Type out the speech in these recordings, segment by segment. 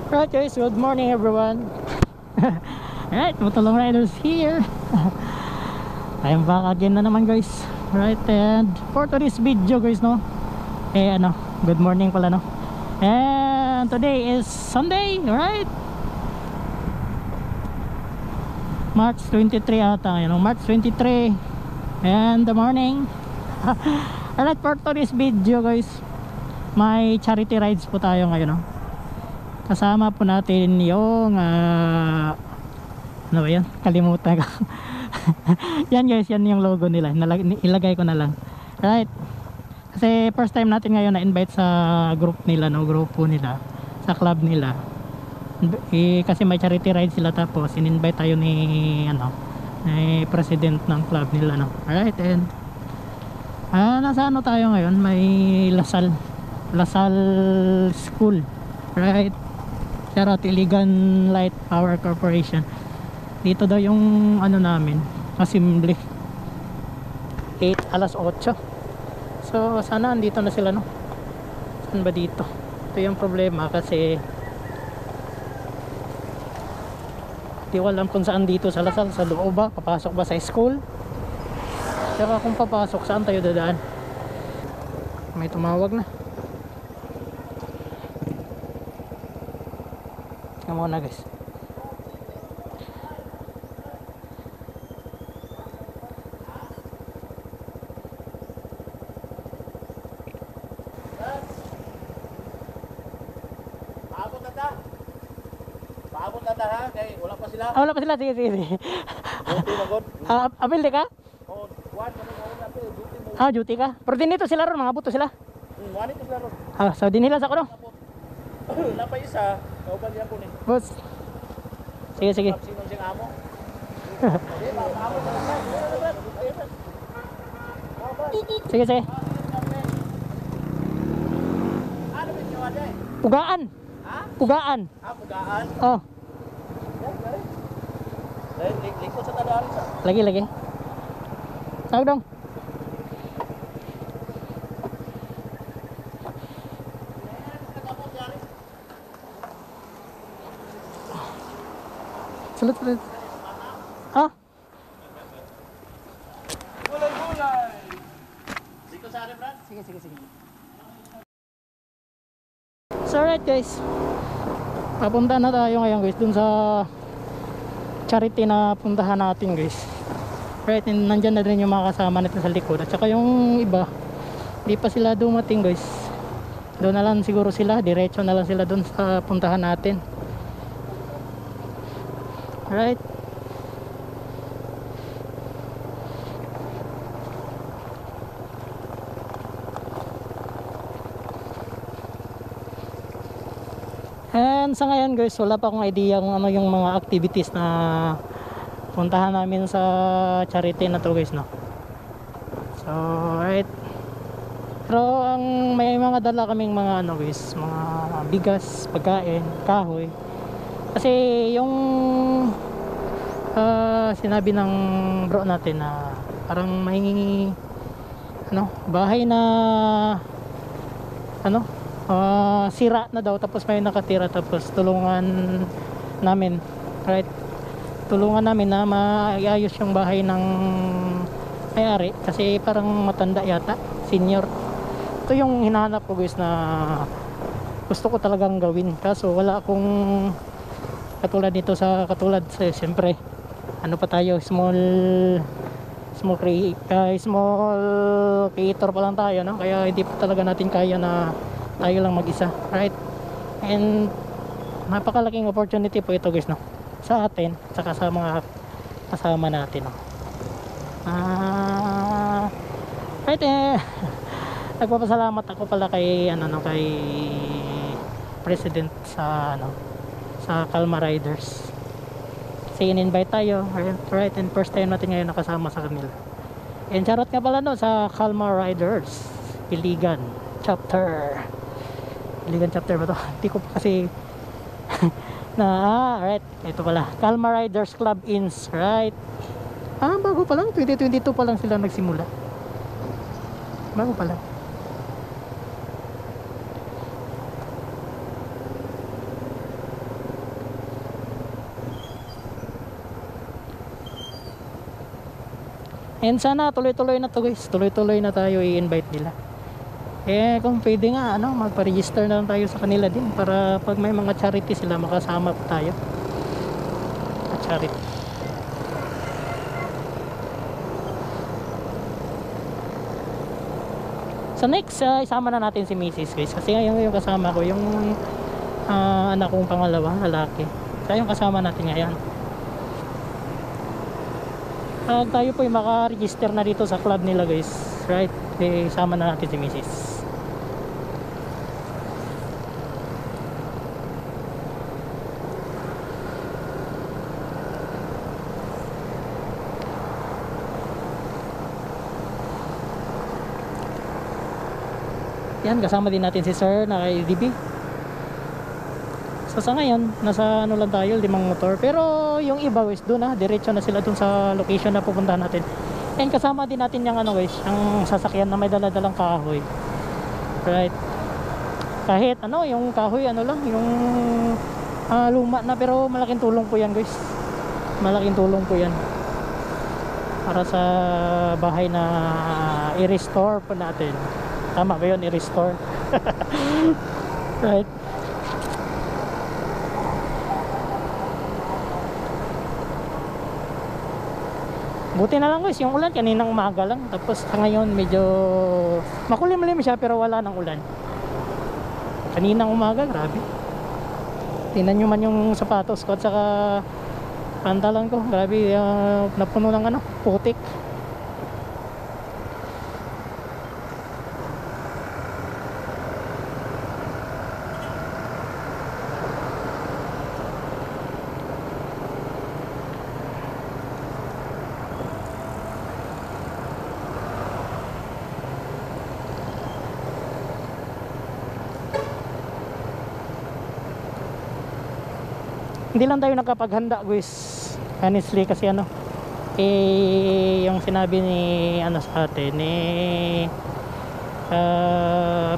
Right guys, good morning everyone. Alright, Mutulong Riders here. I'm back again na naman guys. Right, and for today's video guys, no, good morning pala, no. And today is Sunday, right? March 23 ata, March 23 and the morning. Alright, for today's video guys, may charity rides po tayo ngayon, no. Kasama po natin yung ano ba yan? Kalimutan ko. Yan guys, yan yung logo nila. Ilagay ko na lang. Right. Kasi first time natin ngayon na invite sa group nila, no, grupo nila, sa club nila. Kasi may charity ride sila, tapos in-invite tayo ni ni president ng club nila, no. Alright, and nasa ano tayo ngayon? May Lasal School. Right. Charot, Iligan Light Power Corporation. Dito daw yung namin, assembly. 8 alas 8. So sana andito na sila, no. Saan ba dito? Ito yung problema kasi di ko alam kung saan dito sa Lasal. Sa loob ba? Papasok ba sa school? Saka kung papasok, saan tayo dadaan? May tumawag na. Tingnan muna guys. Paabot na ta ha, kay wala pa sila. Wala pa sila, sige. Duty magod. Apil di ka? Oh, one na to, duty mo. Duty ka? Pero din dito sila ron, mga buto sila. Wani to sila ron. So din nila sa kuno. Wala pa isa, kauban niya ko ni. Boss. Sige. Sino sing amo? Paabot na ta. Sige. Ano ba niyo aday? Pugaan. Ha? Pugaan. Pugaan. Oh, Likod sa tadaan sa. lagi. Tawag dong. Sulit. Gulay. Dito sa akin, Brad. Sige. So alright guys, papunta na tayo ngayon guys dun sa charity na puntahan natin guys. Right, and nandyan na rin yung mga kasama natin sa likod. At saka yung iba, di pa sila dumating guys. Doon na lang siguro sila, diretso na lang sila dun sa puntahan natin. Right. And sa ngayon guys, wala pa akong idea kung ano yung mga activities na puntahan namin sa charity na to guys, no. So right, pero may mga dala kaming mga guys, mga bigas, pagkain, kahoy. Kasi yung sinabi ng bro natin na parang may bahay na sira na daw, tapos may nakatira, tapos tulungan namin, right, na maayos yung bahay ng may-ari kasi parang matanda yata, senior. Ito yung hinahanap ko guys na gusto ko talagang gawin, kaso wala akong katulad nito katulad siyempre pa tayo, small creator pa lang tayo, no? Kaya hindi pa talaga natin kaya na tayo lang mag-isa, right? And napakalaking opportunity po ito guys, no, sa atin, saka sa mga kasama natin, no. Right, nagpapasalamat ako pala kay kay president sa sa Kalma Riders. Kasi in-invite tayo, right, and first time natin ngayon nakasama sa kanila. And charot nga pala, no, sa Kalma Riders Iligan chapter ba to? Hindi ko pa kasi right, ito pala, Kalma Riders Club Inns, right. Bago pa lang, 2022 pa lang sila nagsimula. Bago pa lang. And sana tuloy-tuloy na to guys, tuloy-tuloy na tayo i-invite nila. Eh kung pwede nga ano, magpa-register na lang tayo sa kanila din para pag may mga charity sila makasama pa tayo. Charity. So next, isama na natin si Mrs. guys kasi ngayon yung kasama ko yung anak kong pangalawa, lalaki. Kaya yung kasama natin ngayon. Tayo po yung maka-register na dito sa club nila guys, right? Isama na natin si Mrs. Yan, kasama din natin si Sir na kay DB. So sa ngayon, nasa ano lang tayo, 5 motor. Pero yung iba guys, doon diretso na sila doon sa location na pupuntahan natin. And kasama din natin yung ano guys, ang sasakyan na may dala-dalang kahoy. Right. Kahit ano, yung kahoy ano lang, yung luma na, pero malaking tulong po yan guys. Malaking tulong po yan. Para sa bahay na i-restore po natin. Tama ba yun, i-restore? Right. Buti na lang guys, yung ulan kaninang umaga lang. Tapos ngayon medyo makulimlim siya pero wala nang ulan. Kaninang umaga, grabe. Tingnan nyo man yung sapatos ko at saka pantalan ko. Grabe, napuno ng ano, putik. Hindi lang tayo nakapaghanda guys, honestly, kasi ano yung sinabi ni ano sa atin ni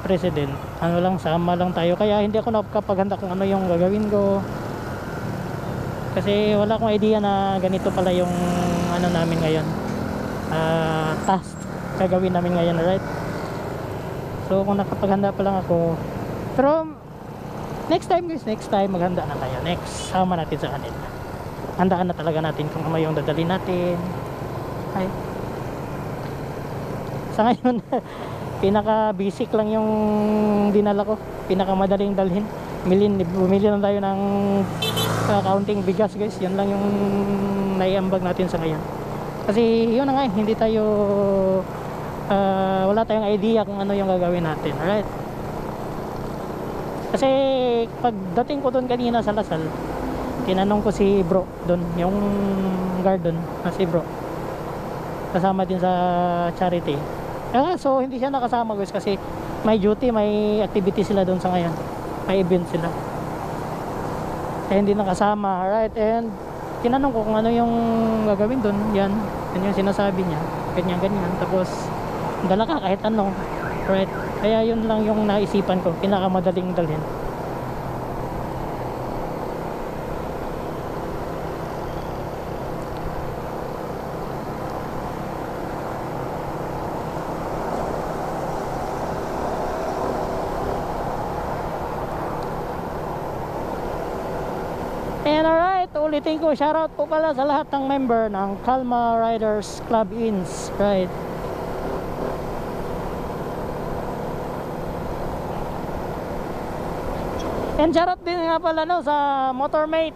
President, ano lang, sama lang tayo, kaya hindi ako nakapaghanda kung ano yung gagawin ko kasi wala akong idea na ganito pala yung ano namin ngayon, task gagawin namin ngayon, right? So kung nakapaghanda pa lang ako, pero next time guys, next time maghanda na tayo. Next, sama natin sa kanila. Handaan na talaga natin kung ano yung dadalhin natin. Ay. Sa ngayon, pinaka basic lang yung dinala ko. Pinaka madaling dalhin. Bumili lang tayo ng counting bigas guys. Yan lang yung naiambag natin sa ngayon. Kasi yun na nga, hindi tayo wala tayong idea kung ano yung gagawin natin. Alright. Kasi pagdating ko doon kanina sa Lasal, tinanong ko si bro doon, yung guard doon, si bro, kasama din sa charity. So hindi siya nakasama guys kasi may duty, may activity sila doon sa ngayon, may event sila, hindi nakasama, right? And tinanong ko kung ano yung gagawin doon. Yan yung sinasabi niya, ganyan, tapos dala ka kahit ano, right? Kaya yun lang yung naisipan ko, pinakamadaling dalhin. And alright, ulitin ko, shoutout po pala sa lahat ng member ng Kalma Riders Club Inns, right? And shoutout din nga pala no sa Motormate.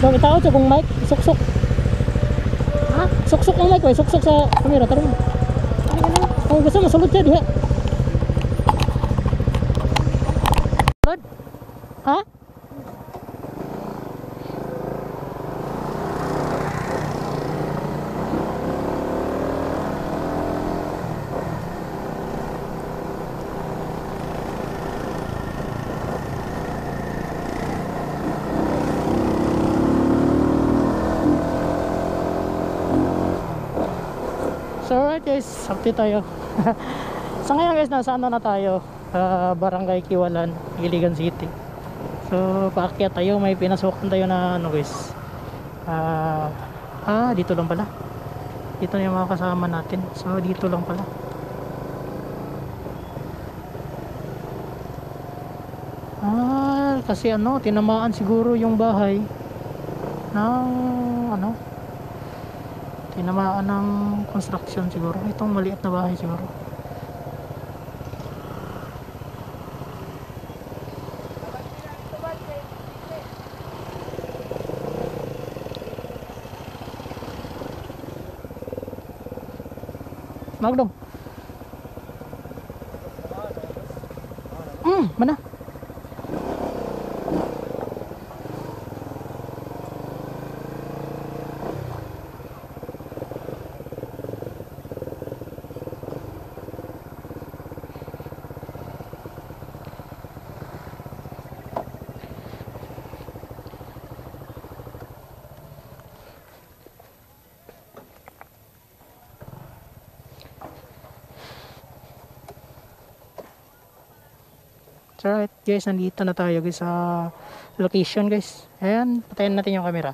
So itaot sa kung mic, suksok. Ha? Suksok ang mic ko, suksok sa camera tarong. Ay ano? Kung gusto mo sulod siya diha. Sulod? Ha? So alright guys, update tayo. Sa ngayon guys, nasa ano na tayo, Barangay Kiwalan, Iligan City. So paakyat tayo, may pinasukan tayo na ano guys, dito lang pala. Dito na yung mga kasama natin. So dito lang pala. Kasi ano, tinamaan siguro yung bahay ng ano, tinamaan ng construction siguro. Itong maliit na bahay siguro. Magdong. Mana? So alright guys, nandito na tayo guys sa location guys. Ayan, patayin natin yung camera.